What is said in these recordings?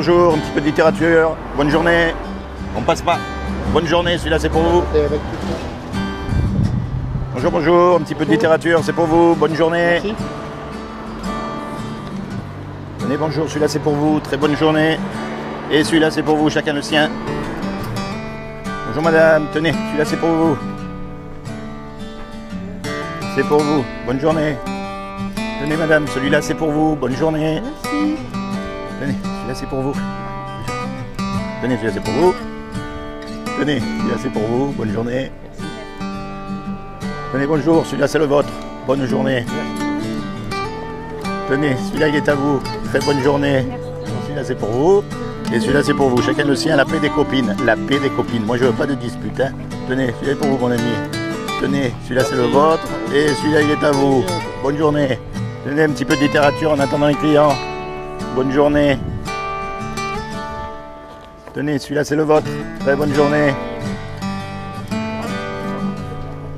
Bonjour, un petit peu de littérature. Bonne journée. On passe pas. Bonne journée, celui-là c'est pour vous. Bonjour, bonjour, un petit peu de littérature, c'est pour vous. Bonne journée. Merci. Tenez, bonjour, celui-là c'est pour vous. Très bonne journée. Et celui-là c'est pour vous, chacun le sien. Bonjour madame, tenez, celui-là c'est pour vous. C'est pour vous. Bonne journée. Tenez madame, celui-là c'est pour vous. Bonne journée. Merci. Tenez, celui-là c'est pour vous. Tenez, celui-là c'est pour vous. Tenez, celui-là c'est pour vous. Bonne journée. Tenez, bonjour, celui-là c'est le vôtre. Bonne journée. Tenez, celui-là il est à vous. Très bonne journée. Celui-là c'est pour vous. Et celui-là c'est pour vous. Chacun le sien, la paix des copines. La paix des copines. Moi je veux pas de dispute. Hein. Tenez, celui-là est pour vous mon ami. Tenez, celui-là c'est le vôtre. Et celui-là il est à vous. Bonne journée. Tenez un petit peu de littérature en attendant les clients. Bonne journée. Tenez, celui-là c'est le vôtre. Très bonne journée.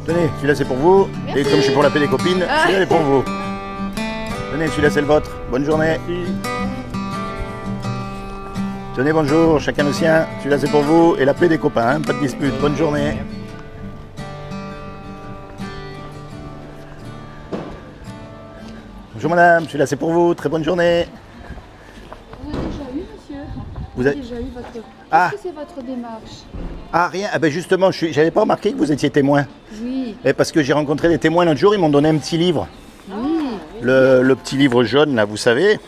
Tenez, celui-là c'est pour vous. Merci. Et comme je suis pour la paix des copines, celui-là est pour vous. Tenez, celui-là c'est le vôtre. Bonne journée. Tenez, bonjour, chacun le sien. Celui-là c'est pour vous. Et la paix des copains, hein, pas de dispute. Bonne journée. Bonjour madame, celui-là c'est pour vous. Très bonne journée. Vous avez déjà eu, monsieur? Vous avez- déjà eu votre... Ah. Qu'est-ce que c'est votre démarche? Ah, rien. Ah ben justement, j'avais pas remarqué que vous étiez témoin. Oui. Et parce que j'ai rencontré des témoins l'autre jour, ils m'ont donné un petit livre. Oui. Le petit livre jaune, là, vous savez.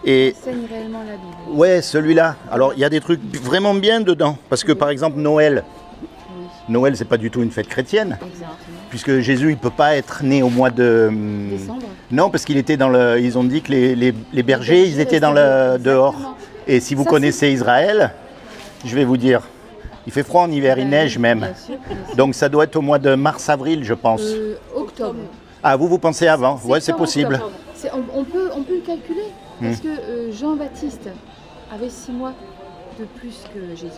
Et Enseigne réellement la Bible. ouais, celui-là. Alors, il y a des trucs vraiment bien dedans. Parce que, par exemple, Noël. Oui. Noël, c'est pas du tout une fête chrétienne. Exactement. Puisque Jésus, il peut pas être né au mois de... Décembre. Non, parce qu'il était dans le... Ils ont dit que les bergers, ils étaient dans le dehors. Exactement. Et si vous Ça, connaissez Israël, je vais vous dire, il fait froid en hiver, il neige même. Bien sûr, bien sûr. Donc ça doit être au mois de mars-avril, je pense. Octobre. Ah, vous pensez avant? Ouais, c'est octobre, possible. octobre. On peut le calculer. Parce que Jean-Baptiste avait 6 mois de plus que Jésus.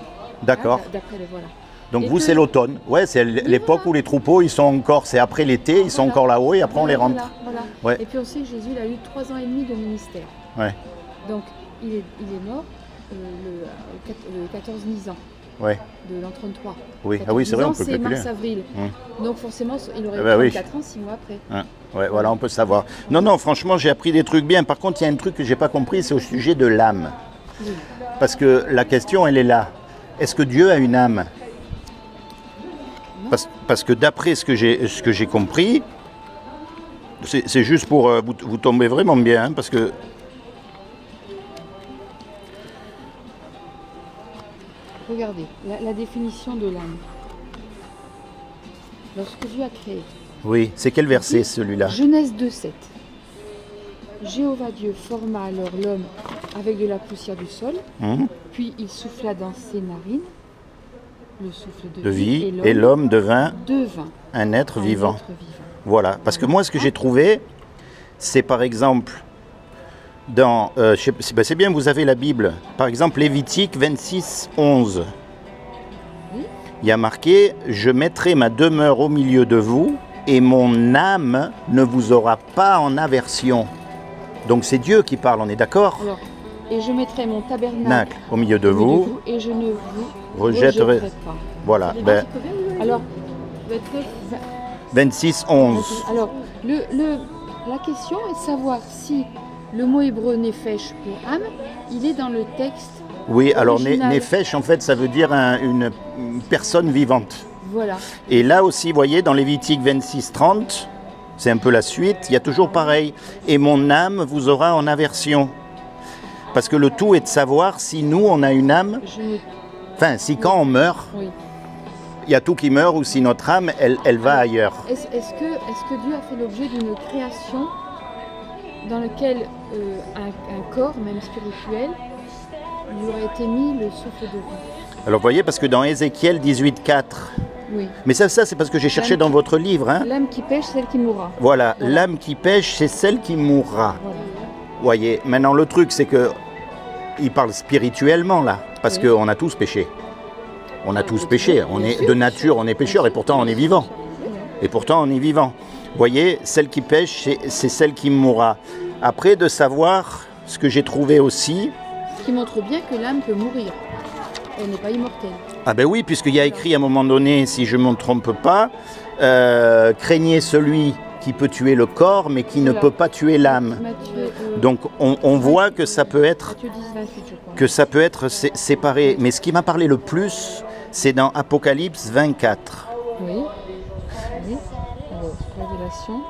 D'accord. Hein, d'après les voilà. Donc Et vous, que- c'est l'automne. Ouais, c'est l'époque où les troupeaux, ils sont encore, c'est après l'été, ils sont Voilà. encore là-haut et après on les rentre. Voilà. Ouais. Et puis on sait que Jésus il a eu 3 ans et demi de ministère. Ouais, Donc il est mort le 14 ans ouais, de l'an 33. oui. Ah oui, c'est vrai, on peut c'est calculer. mars-avril. Donc forcément, il aurait Eh ben eu oui. 4 ans, 6 mois après. Hein, ouais, voilà, on peut savoir. Non, non, franchement, j'ai appris des trucs bien. Par contre, il y a un truc que j'ai pas compris, c'est au sujet de l'âme. Oui. Parce que la question, elle est là. Est-ce que Dieu a une âme? Parce que d'après ce que j'ai compris, c'est juste pour vous tomber vraiment bien, hein, parce que Regardez, la définition de l'âme. Lorsque Dieu a créé, oui, c'est quel verset celui-là? Genèse 2,7. Jéhovah Dieu forma alors l'homme avec de la poussière du sol, Hum, puis il souffla dans ses narines le souffle de vie, et l'homme devint devint un être un vivant. être vivant. Voilà, parce que moi, ce que j'ai trouvé, c'est par exemple, dans, c'est bien, vous avez la Bible, par exemple, Lévitique 26, 11. Oui. Il y a marqué, je mettrai ma demeure au milieu de vous, et mon âme ne vous aura pas en aversion. Donc c'est Dieu qui parle, on est d'accord? Alors, et je mettrai mon tabernacle Nacle, au milieu de au milieu de vous, vous, et je ne vous rejetterai. rejetterai pas. Voilà, ben, Alors, 26, 11. alors la question est de savoir si le mot hébreu nefesh pour âme, il est dans le texte. Oui, alors original. Nefesh, en fait, ça veut dire une personne vivante. Voilà. Et là aussi, vous voyez, dans Lévitique 26, 30, c'est un peu la suite, il y a toujours pareil. Et mon âme vous aura en aversion. Parce que le tout est de savoir si nous, on a une âme, enfin, si quand on meurt, Oui. il y a tout qui meurt, ou si notre âme, elle va ailleurs. Est-ce que Dieu a fait l'objet d'une création dans laquelle un corps, même spirituel, lui aurait été mis le souffle de vie? Alors, vous voyez, parce que dans Ézéchiel 18, 4, Oui. mais ça c'est parce que j'ai cherché dans votre livre, hein. L'âme qui pêche, celle qui mourra. Voilà, l'âme qui pêche, c'est celle qui mourra. Voilà. Voyez, maintenant le truc c'est que il parle spirituellement là, parce Oui. qu'on a tous péché. On a Oui, tous bien péché, sûr, on bien est sûr. de nature, on est pécheur et pourtant on est vivant. Et pourtant on est vivant. Voyez, celle qui pêche, c'est celle qui mourra. Après de savoir ce que j'ai trouvé aussi, Ce qui montre bien que l'âme peut mourir. Elle n'est pas immortelle. Ah ben oui, puisqu'il y a écrit à un moment donné, si je ne me trompe pas, craignez celui qui peut tuer le corps, mais qui ne peut pas tuer l'âme. Donc on voit que ça peut être, séparé. Mais ce qui m'a parlé le plus, c'est dans Apocalypse 24. Oui. Oui. Alors, Révélation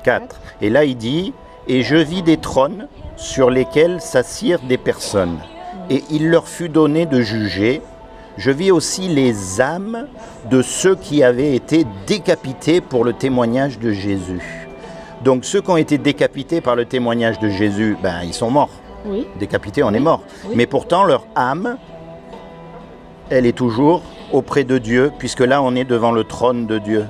4. Et là, il dit, et je vis des trônes sur lesquels s'assirent des personnes. Et il leur fut donné de juger. Je vis aussi les âmes de ceux qui avaient été décapités pour le témoignage de Jésus. Donc ceux qui ont été décapités par le témoignage de Jésus, ben, ils sont morts. Oui. Décapités, on est mort. Oui. Mais pourtant, leur âme, elle est toujours auprès de Dieu, puisque là, on est devant le trône de Dieu.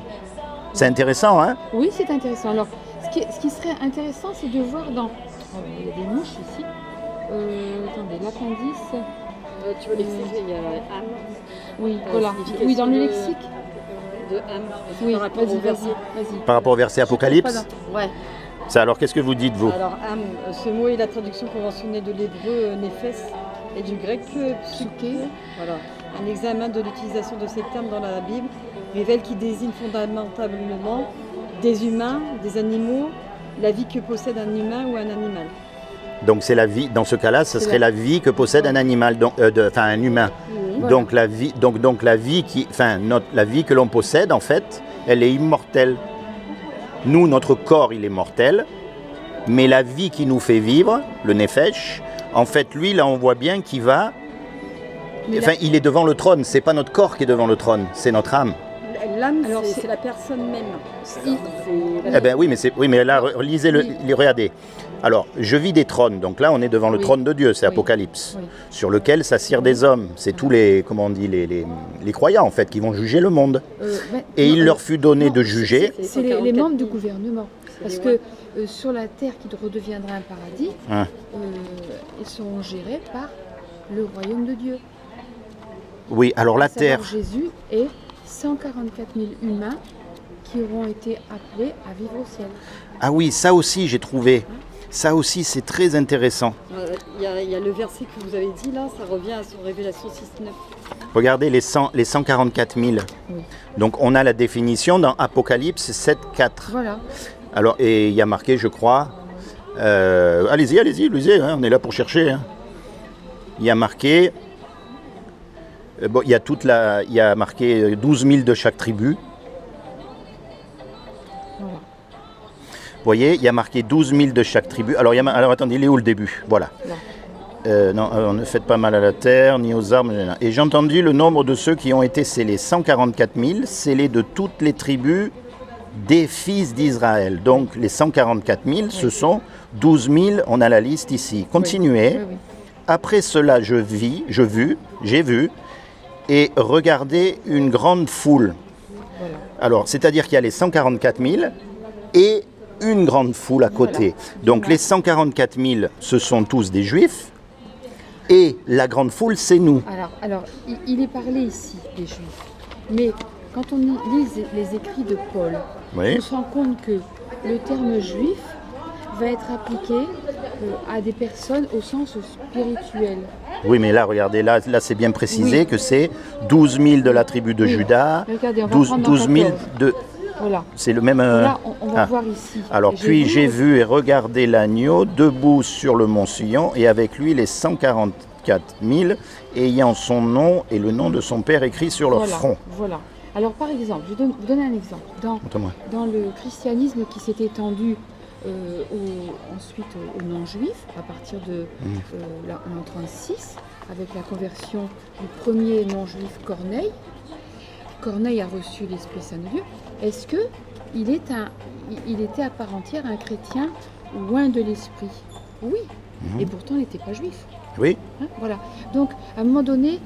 C'est intéressant, hein? Oui, c'est intéressant. Alors, ce qui serait intéressant, c'est de voir dans... il y a des mouches ici. Attendez, l'appendice... tu veux l'expliquer, il y a âme. Oui, voilà. Oui, dans le lexique. De âme. Oui, par rapport au verset. vas-y. Par rapport au verset Apocalypse? Ouais. Ça, alors, qu'est-ce que vous dites, vous? Alors, âme, ce mot est la traduction conventionnelle de l'hébreu néphes et du grec psyché. Voilà. Un examen de l'utilisation de ces termes dans la Bible révèle qu'il désigne fondamentalement des humains, des animaux, la vie que possède un humain ou un animal. Donc c'est la vie, dans ce cas-là, ce serait la vie que possède un animal, un humain. Voilà. Donc la vie, la vie la vie que l'on possède, en fait, elle est immortelle. Nous, notre corps, il est mortel, mais la vie qui nous fait vivre, le nefesh, en fait, lui, là, on voit bien qu'il va. Il est devant le trône. C'est pas notre corps qui est devant le trône, c'est notre âme. L'âme, c'est la personne même. Eh ben oui, mais là, lisez-le, regardez. Alors, je vis des trônes. Donc là, on est devant le trône de Dieu, c'est Apocalypse, sur lequel s'assirent des hommes. C'est tous les, comment on dit, les croyants en fait, qui vont juger le monde. Et il leur fut donné de juger. C'est les membres du gouvernement, parce que sur la terre qui redeviendra un paradis, ils seront gérés par le royaume de Dieu. Oui, alors la terre. Jésus et 144 000 humains qui auront été appelés à vivre au ciel. Ah oui, ça aussi j'ai trouvé. Ça aussi c'est très intéressant. Il y a le verset que vous avez dit là, ça revient à son Révélation 6.9. Regardez les 144 000. Oui. Donc on a la définition dans Apocalypse 7.4. Voilà. Alors, et il y a marqué, je crois, allez-y, lisez, hein, on est là pour chercher. Hein. Il y a marqué, il y a marqué 12 000 de chaque tribu. Voilà. Vous voyez, il y a marqué 12 000 de chaque tribu. Alors attendez, il est où le début? Voilà. Non, ne faites pas mal à la terre, ni aux arbres. Et j'ai entendu le nombre de ceux qui ont été scellés. 144 000, scellés de toutes les tribus des fils d'Israël. Donc les 144 000, ce sont 12 000, on a la liste ici. Continuez. Oui. Après cela, j'ai vu, et regardez une grande foule. Voilà. Alors, c'est-à-dire qu'il y a les 144 000 et une grande foule à côté. Voilà. Donc les 144 000, ce sont tous des Juifs, et la grande foule, c'est nous. Alors, il est parlé ici des Juifs, mais quand on lit les écrits de Paul, on se rend compte que le terme juif va être appliqué à des personnes au sens spirituel. Oui, mais là, regardez, là c'est bien précisé que c'est 12 000 de la tribu de Juda, regardez, on va 12 000 de... Voilà. C'est le même... Là, on va voir ici. Alors, puis j'ai vu et regardé l'agneau debout sur le mont Sion, et avec lui les 144 000, ayant son nom et le nom de son père écrit sur leur front. Voilà. Alors, par exemple, je vais vous donner un exemple. Dans le christianisme qui s'est étendu ensuite aux non-juifs, à partir de l'an 36, avec la conversion du premier non-juif Corneille. Corneille a reçu l'Esprit Saint de Dieu. Est-ce qu'il était à part entière un chrétien loin de l'Esprit? Oui. Et pourtant, il n'était pas juif. Oui. Hein, voilà. Donc, à un moment donné,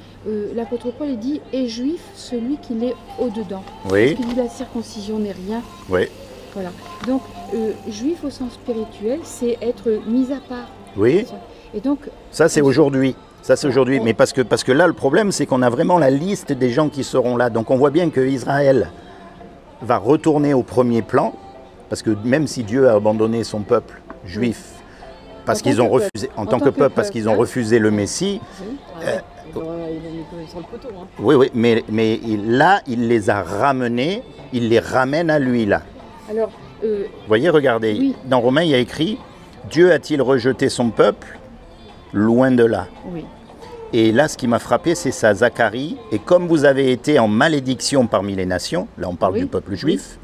l'apôtre Paul dit « est juif celui qui l'est au-dedans ». Oui. Parce qu'il dit la circoncision n'est rien. Oui. Voilà. Donc, juif au sens spirituel, c'est être mis à part. Oui. Et donc, ça, c'est aujourd'hui. Ça, c'est aujourd'hui. Mais parce que là, le problème, c'est qu'on a vraiment la liste des gens qui seront là. Donc, on voit bien que Israël va retourner au premier plan. Parce que même si Dieu a abandonné son peuple juif, parce qu'ils ont refusé, en tant que peuple, parce qu'ils ont refusé le Messie. Ils ont mis sur le poteau. Hein. Oui, mais là, il les a ramenés, il les ramène à lui, là. Alors, vous voyez, regardez, oui. Dans Romains, il y a écrit « Dieu a-t-il rejeté son peuple? Loin de là. » Oui. Et là, ce qui m'a frappé, c'est ça, Zacharie. « Et comme vous avez été en malédiction parmi les nations, là on parle du peuple juif,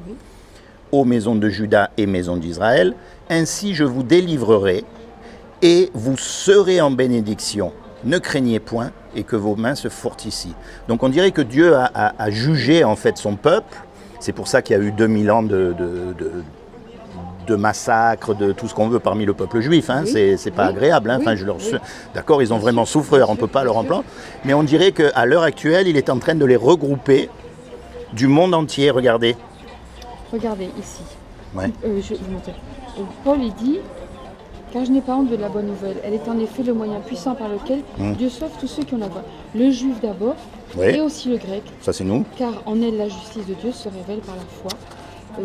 ô maison de Juda et maison d'Israël, ainsi je vous délivrerai et vous serez en bénédiction. Ne craignez point et que vos mains se fortifient. » Donc on dirait que Dieu a jugé en fait son peuple. C'est pour ça qu'il y a eu 2000 ans de massacres, de tout ce qu'on veut parmi le peuple juif. Hein. Oui. C'est pas agréable. Hein. Enfin, d'accord, ils ont vraiment souffert, on ne peut pas leur en prendre. Mais on dirait qu'à l'heure actuelle, il est en train de les regrouper du monde entier. Regardez. Regardez ici. Ouais. Je vais vous montrer. Paul, il dit... Car je n'ai pas honte de la bonne nouvelle. Elle est en effet le moyen puissant par lequel Dieu sauve tous ceux qui ont la foi. Le juif d'abord, et aussi le grec. Ça c'est nous. Car en elle la justice de Dieu se révèle par la foi,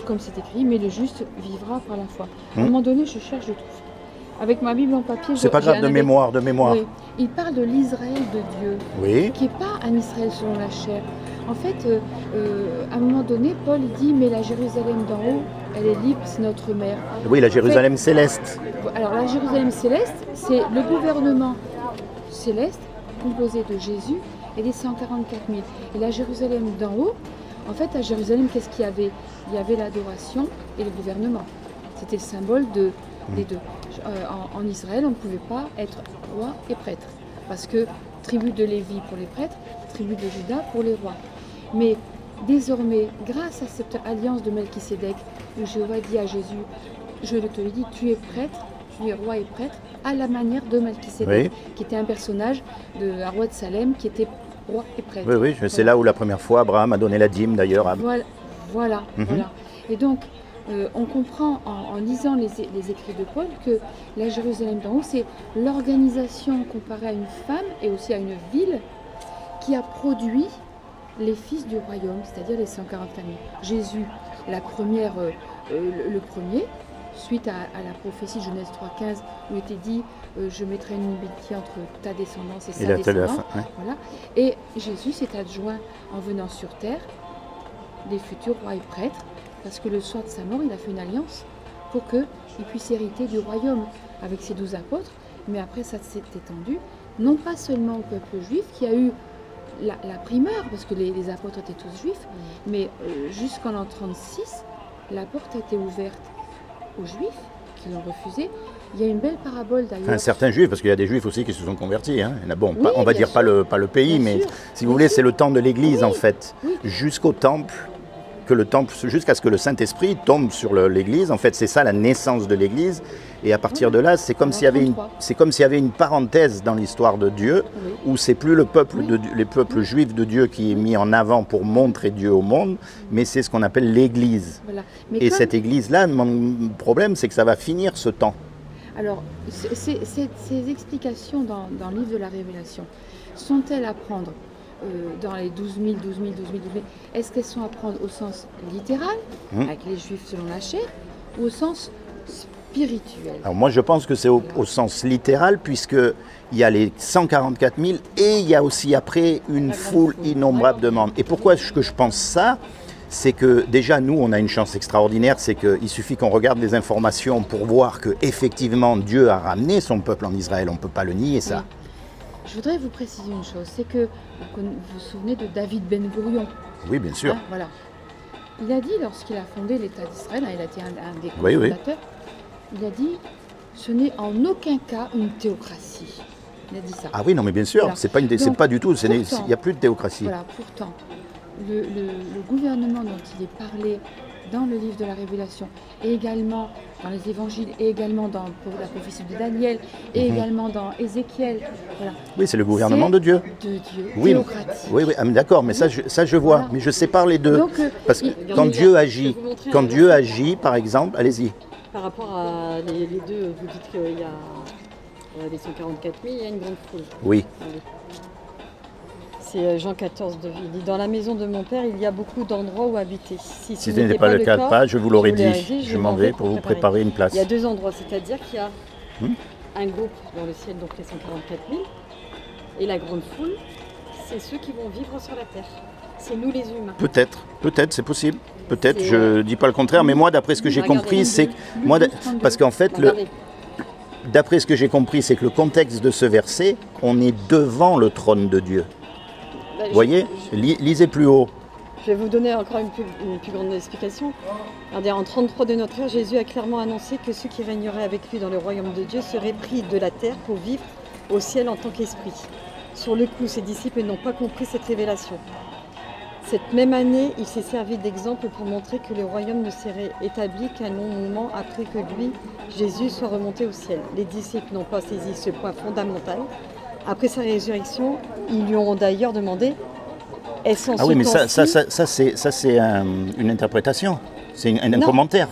comme c'est écrit, mais le juste vivra par la foi. À un moment donné, je cherche, je trouve. Avec ma Bible en papier, c'est pas grave, de mémoire. Oui. Il parle de l'Israël de Dieu, qui n'est pas un Israël selon la chair. En fait, à un moment donné, Paul dit, mais la Jérusalem d'en haut, elle est libre, c'est notre mère. Oui, la Jérusalem céleste. Alors la Jérusalem céleste, c'est le gouvernement céleste composé de Jésus et des 144 000. Et la Jérusalem d'en haut, en fait, à Jérusalem, qu'est-ce qu'il y avait? Il y avait l'adoration et le gouvernement. C'était le symbole des deux. En Israël, on ne pouvait pas être roi et prêtre, parce que tribu de Lévi pour les prêtres, tribu de Juda pour les rois. Mais désormais, grâce à cette alliance de Melchisédek, où Jéhovah dit à Jésus, je te le dis, tu es prêtre, tu es roi et prêtre, à la manière de Melchisédek, qui était un personnage un roi de Salem, qui était roi et prêtre. Oui, c'est là où la première fois Abraham a donné la dîme d'ailleurs. Voilà. Et donc, on comprend en lisant les écrits de Paul que la Jérusalem d'en haut, c'est l'organisation comparée à une femme et aussi à une ville qui a produit les fils du royaume, c'est-à-dire les 144 000. Jésus, le premier, suite à la prophétie Genèse 3,15, où il était dit je mettrai une inimitié entre ta descendance et sa descendance. Voilà. Et Jésus s'est adjoint en venant sur terre des futurs rois et prêtres, parce que le soir de sa mort, il a fait une alliance pour qu'il puisse hériter du royaume avec ses 12 apôtres. Mais après, ça s'est étendu, non pas seulement au peuple juif qui a eu la primeur, parce que les apôtres étaient tous juifs, mais jusqu'en l'an 36, la porte a été ouverte aux juifs qui l'ont refusé. Il y a une belle parabole d'ailleurs. Enfin, certains juifs, parce qu'il y a des juifs aussi qui se sont convertis. Hein. Bon, oui, on va dire pas le pays, bien mais sûr. Si vous voulez, c'est le temps de l'Église en fait. Oui. Jusqu'au temple, jusqu'à ce que le Saint-Esprit tombe sur l'Église. En fait, c'est ça la naissance de l'Église. Et à partir de là, c'est comme s'il y avait une parenthèse dans l'histoire de Dieu, où c'est plus les peuples juifs de Dieu qui est mis en avant pour montrer Dieu au monde, mais c'est ce qu'on appelle l'Église. Voilà. Et cette Église-là, mon problème, c'est que ça va finir ce temps. Alors, ces explications dans le livre de la Révélation, sont-elles à prendre dans les 12 000, est-ce qu'elles sont à prendre au sens littéral, avec les Juifs selon la chair, ou au sens spirituel? Alors moi je pense que c'est au sens littéral, puisqu'il y a les 144 000 et il y a aussi après une foule innombrable de membres. Et pourquoi est-ce que je pense ça? C'est que déjà nous on a une chance extraordinaire, c'est qu'il suffit qu'on regarde les informations pour voir que effectivement Dieu a ramené son peuple en Israël, on ne peut pas le nier ça. Oui. Je voudrais vous préciser une chose, c'est que vous vous souvenez de David Ben Gourion. Oui, bien sûr. Voilà. Il a dit, lorsqu'il a fondé l'État d'Israël, il a été un des fondateurs, il a dit, ce n'est en aucun cas une théocratie. Il a dit ça. Ah oui, non mais bien sûr, voilà. C'est pas du tout, il n'y a plus de théocratie. Voilà, pourtant, le gouvernement dont il est parlé dans le livre de la Révélation, et également dans les évangiles, et également dans la prophétie de Daniel, et également dans Ézéchiel. Voilà. Oui, c'est le gouvernement de Dieu. De Dieu, oui, théocratique. Oui, d'accord, mais ça je vois. Voilà. Mais je sépare les deux. Donc, parce que quand Dieu agit, par exemple, allez-y. Par rapport à les deux, vous dites qu'il y a les 144 000, il y a une grande foule. Oui. C'est Jean 14, il dit « Dans la maison de mon père, il y a beaucoup d'endroits où habiter. Si ce n'était pas le cas, je vous l'aurais dit. Je m'en vais pour vous préparer une place. » Il y a deux endroits, c'est-à-dire qu'il y a un groupe dans le ciel, donc les 144 000, et la grande foule, c'est ceux qui vont vivre sur la terre. C'est nous les humains. Peut-être, c'est possible. Peut-être, je ne dis pas le contraire, mais moi, d'après ce que j'ai compris, c'est que... Parce qu'en fait, d'après ce que j'ai compris, c'est que le contexte de ce verset, on est devant le trône de Dieu. Vous voyez, lisez plus haut. Je vais vous donner encore une plus grande explication. Regardez, en 33 de notre ère, Jésus a clairement annoncé que ceux qui régneraient avec lui dans le royaume de Dieu seraient pris de la terre pour vivre au ciel en tant qu'esprit. Sur le coup, ses disciples n'ont pas compris cette révélation. Cette même année, il s'est servi d'exemple pour montrer que le royaume ne serait établi qu'un long moment après que lui, Jésus, soit remonté au ciel. Les disciples n'ont pas saisi ce point fondamental. Après sa résurrection, ils lui ont d'ailleurs demandé « Est-ce en Ah oui, mais ça c'est une interprétation, c'est un commentaire.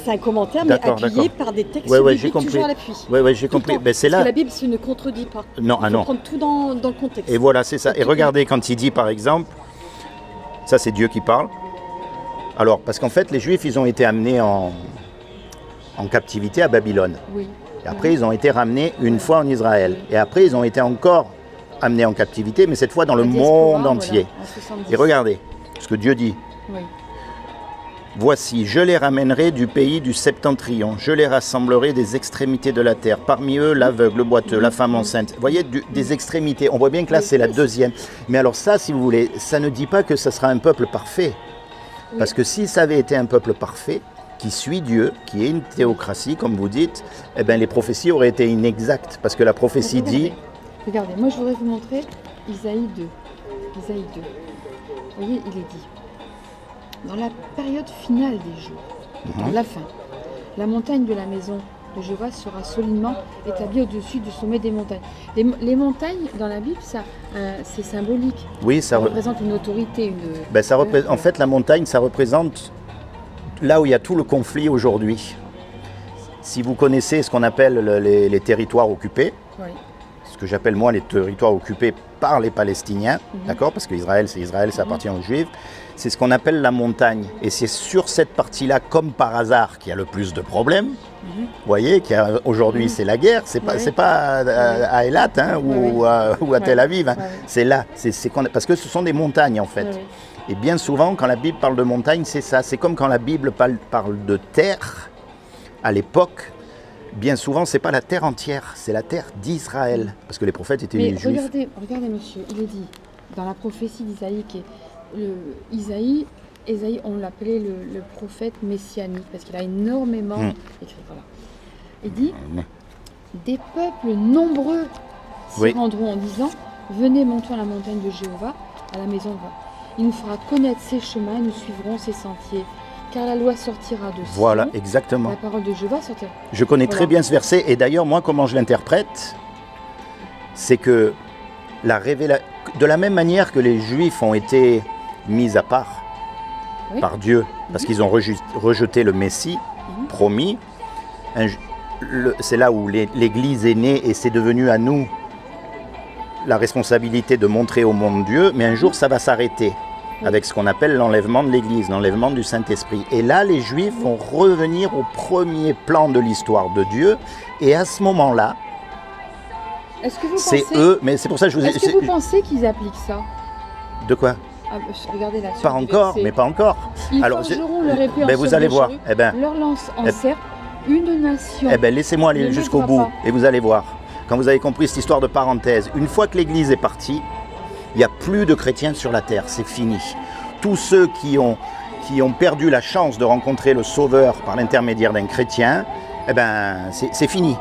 C'est un commentaire, mais appuyé par des textes bibliques toujours à l'appui. Oui, j'ai compris. Ben, c'est là. Parce que la Bible ne contredit pas. Non, il faut prendre tout dans le contexte. Et voilà, c'est ça. Et regardez quand il dit, par exemple, ça c'est Dieu qui parle. Alors, parce qu'en fait, les Juifs, ils ont été amenés en captivité à Babylone. Oui. Et après, ils ont été ramenés une fois en Israël. Et après, ils ont été encore amenés en captivité, mais cette fois dans le monde entier. Voilà, et regardez ce que Dieu dit. Oui. Voici, je les ramènerai du pays du septentrion, je les rassemblerai des extrémités de la terre, parmi eux l'aveugle, le boiteux, la femme enceinte. Vous voyez, des extrémités, on voit bien que là c'est la deuxième. Mais alors ça, si vous voulez, ça ne dit pas que ça sera un peuple parfait. Parce que si ça avait été un peuple parfait, qui suit Dieu, qui est une théocratie, comme vous dites, eh bien les prophéties auraient été inexactes. Parce que la prophétie dit... Regardez, moi je voudrais vous montrer Isaïe 2. Isaïe 2. Vous voyez, il est dit. Dans la période finale des jours, à la fin, la montagne de la maison de Jéhovah sera solidement établie au-dessus du sommet des montagnes. Les montagnes, dans la Bible, c'est symbolique. Oui, ça représente une autorité. En fait, la montagne, ça représente là où il y a tout le conflit aujourd'hui. Si vous connaissez ce qu'on appelle les territoires occupés, ce que j'appelle moi les territoires occupés par les Palestiniens, d'accord, parce que Israël, ça appartient aux Juifs, c'est ce qu'on appelle la montagne. Et c'est sur cette partie-là, comme par hasard, qu'il y a le plus de problèmes. Vous voyez, aujourd'hui, c'est la guerre. C'est pas à Eilat ou à Tel Aviv. Hein. C'est là. Parce que ce sont des montagnes, en fait. Et bien souvent, quand la Bible parle de montagne, c'est ça. C'est comme quand la Bible parle de terre, à l'époque. Bien souvent, ce n'est pas la terre entière, c'est la terre d'Israël. Parce que les prophètes étaient des Juifs. Regardez, monsieur, il est dit, dans la prophétie d'Isaïe, Isaïe, on l'appelait le prophète messianique, parce qu'il a énormément écrit. Voilà. Il dit, des peuples nombreux s'y rendront en disant, venez, montons à la montagne de Jéhovah, à la maison de Jéhovah. Il nous fera connaître ses chemins, nous suivrons ses sentiers. Car la loi sortira de Sion. Voilà, exactement. La parole de Jéhovah sortira. Je connais très bien ce verset, et d'ailleurs, moi, comment je l'interprète, c'est que de la même manière que les Juifs ont été mis à part par Dieu, parce qu'ils ont rejeté le Messie promis, c'est là où l'Église est née, et c'est devenu à nous la responsabilité de montrer au monde Dieu, mais un jour, ça va s'arrêter. Avec ce qu'on appelle l'enlèvement de l'Église, l'enlèvement du Saint-Esprit. Et là, les Juifs vont revenir au premier plan de l'histoire de Dieu. Et à ce moment-là, c'est eux, mais c'est pour ça que je vous ai... Est-ce que vous pensez qu'ils appliquent ça? De quoi? Regardez là. Pas encore, mais pas encore. Ils forgeront leur épée en vous allez voir. Leur lance en cercle, une nation. Laissez-moi aller jusqu'au bout, et vous allez voir. Quand vous avez compris cette histoire de parenthèse, une fois que l'Église est partie, il n'y a plus de chrétiens sur la terre, c'est fini. Tous ceux qui ont perdu la chance de rencontrer le Sauveur par l'intermédiaire d'un chrétien, c'est fini.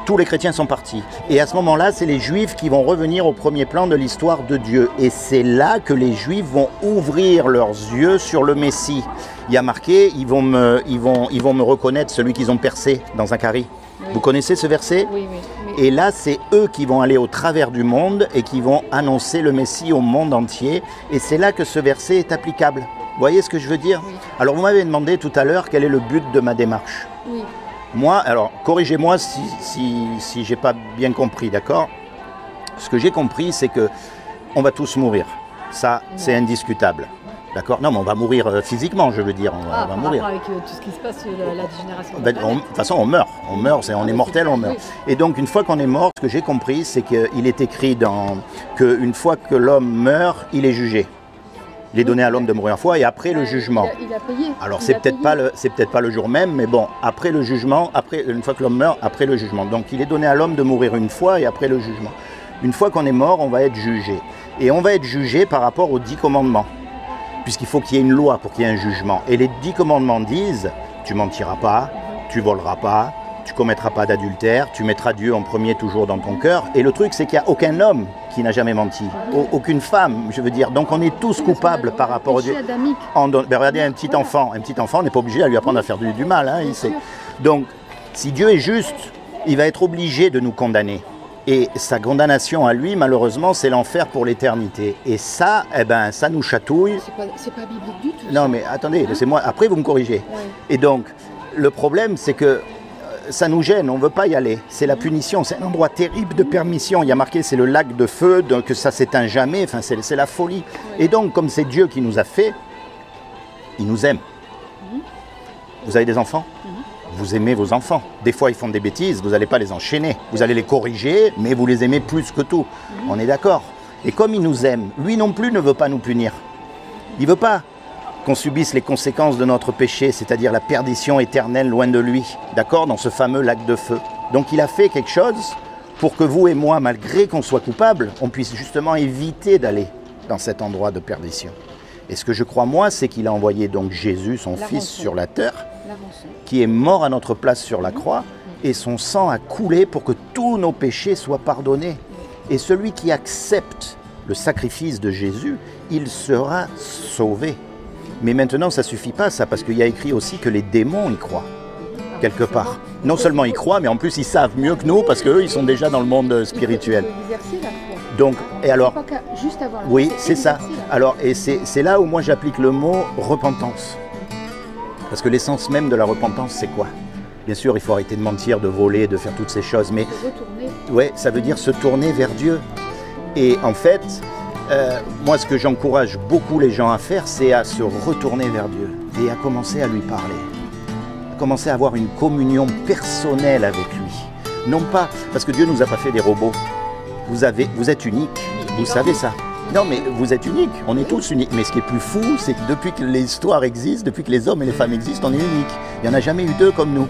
Tous les chrétiens sont partis. Et à ce moment-là, c'est les Juifs qui vont revenir au premier plan de l'histoire de Dieu. Et c'est là que les Juifs vont ouvrir leurs yeux sur le Messie. Il y a marqué, ils vont me reconnaître, celui qu'ils ont percé dans Zacharie. Oui. Vous connaissez ce verset? Oui. Et là, c'est eux qui vont aller au travers du monde et qui vont annoncer le Messie au monde entier. Et c'est là que ce verset est applicable. Vous voyez ce que je veux dire? Oui. Alors, vous m'avez demandé tout à l'heure quel est le but de ma démarche. Oui. Moi, alors, corrigez-moi si j'ai pas bien compris, d'accord? Ce que j'ai compris, c'est que on va tous mourir. Ça, c'est indiscutable. D'accord? Non, mais on va mourir physiquement, je veux dire. On va mourir. Avec tout ce qui se passe, la dégénération. De toute façon, on meurt. On est mortel, on meurt. Et donc, une fois qu'on est mort, ce que j'ai compris, c'est qu'il est écrit qu'une fois que l'homme meurt, il est jugé. Il est donné à l'homme de mourir une fois et après le jugement. Il a payé. Alors, c'est peut-être pas le jour même, mais bon, après le jugement, une fois que l'homme meurt, après le jugement. Donc, il est donné à l'homme de mourir une fois et après le jugement. Une fois qu'on est mort, on va être jugé. Et on va être jugé par rapport aux 10 commandements. Puisqu'il faut qu'il y ait une loi pour qu'il y ait un jugement. Et les 10 commandements disent, tu mentiras pas, tu voleras pas, tu commettras pas d'adultère, tu mettras Dieu en premier toujours dans ton cœur. Et le truc, c'est qu'il n'y a aucun homme qui n'a jamais menti, aucune femme, je veux dire. Donc on est tous coupables par rapport à Dieu. Regardez un petit enfant, on n'est pas obligé à lui apprendre à faire du mal. Hein, donc, si Dieu est juste, il va être obligé de nous condamner. Et sa condamnation à lui, malheureusement, c'est l'enfer pour l'éternité. Et ça, ça nous chatouille. C'est pas biblique du tout. Non, mais attendez, laissez-moi. Après, vous me corrigez. Ouais. Et donc, le problème, c'est que ça nous gêne, on ne veut pas y aller. C'est la punition, c'est un endroit terrible de permission. Il y a marqué, c'est le lac de feu, que ça s'éteint jamais. Enfin, c'est la folie. Ouais. Et donc, comme c'est Dieu qui nous a fait, il nous aime. Vous avez des enfants ? Vous aimez vos enfants. Des fois, ils font des bêtises, vous n'allez pas les enchaîner. Vous allez les corriger, mais vous les aimez plus que tout. On est d'accord. Et comme il nous aime, lui non plus ne veut pas nous punir. Il ne veut pas qu'on subisse les conséquences de notre péché, c'est-à-dire la perdition éternelle loin de lui, d'accord, dans ce fameux lac de feu. Donc il a fait quelque chose pour que vous et moi, malgré qu'on soit coupables, on puisse justement éviter d'aller dans cet endroit de perdition. Et ce que je crois, moi, c'est qu'il a envoyé donc Jésus, son Fils, sur la terre, qui est mort à notre place sur la croix, et son sang a coulé pour que tous nos péchés soient pardonnés. Et celui qui accepte le sacrifice de Jésus, il sera sauvé. Mais maintenant, ça ne suffit pas, ça, parce qu'il y a écrit aussi que les démons y croient, quelque part. Non seulement ils croient, mais en plus ils savent mieux que nous, parce qu'eux, ils sont déjà dans le monde spirituel. Donc, et alors, juste avant oui, c'est ça. Alors, et c'est là où moi j'applique le mot repentance. Parce que l'essence même de la repentance, c'est quoi? Bien sûr, il faut arrêter de mentir, de voler, de faire toutes ces choses, mais ouais, ça veut dire se tourner vers Dieu. Et en fait, moi, ce que j'encourage beaucoup les gens à faire, c'est à se retourner vers Dieu et à commencer à lui parler, à commencer à avoir une communion personnelle avec lui. Non pas parce que Dieu nous a pas fait des robots. Vous êtes unique, vous savez ça. Non, mais vous êtes unique, on est tous uniques. Mais ce qui est plus fou, c'est que depuis que l'histoire existe, depuis que les hommes et les femmes existent, on est uniques. Il n'y en a jamais eu deux comme nous.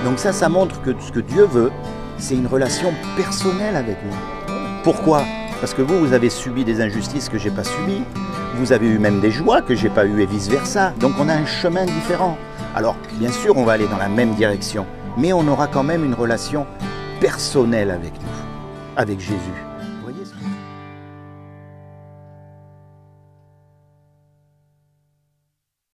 Donc ça montre que ce que Dieu veut, c'est une relation personnelle avec nous. Pourquoi? Parce que vous avez subi des injustices que je n'ai pas subies. Vous avez eu même des joies que je n'ai pas eues et vice-versa. Donc on a un chemin différent. Alors, bien sûr, on va aller dans la même direction. Mais on aura quand même une relation personnelle avec nous, avec Jésus. Vous voyez ce que...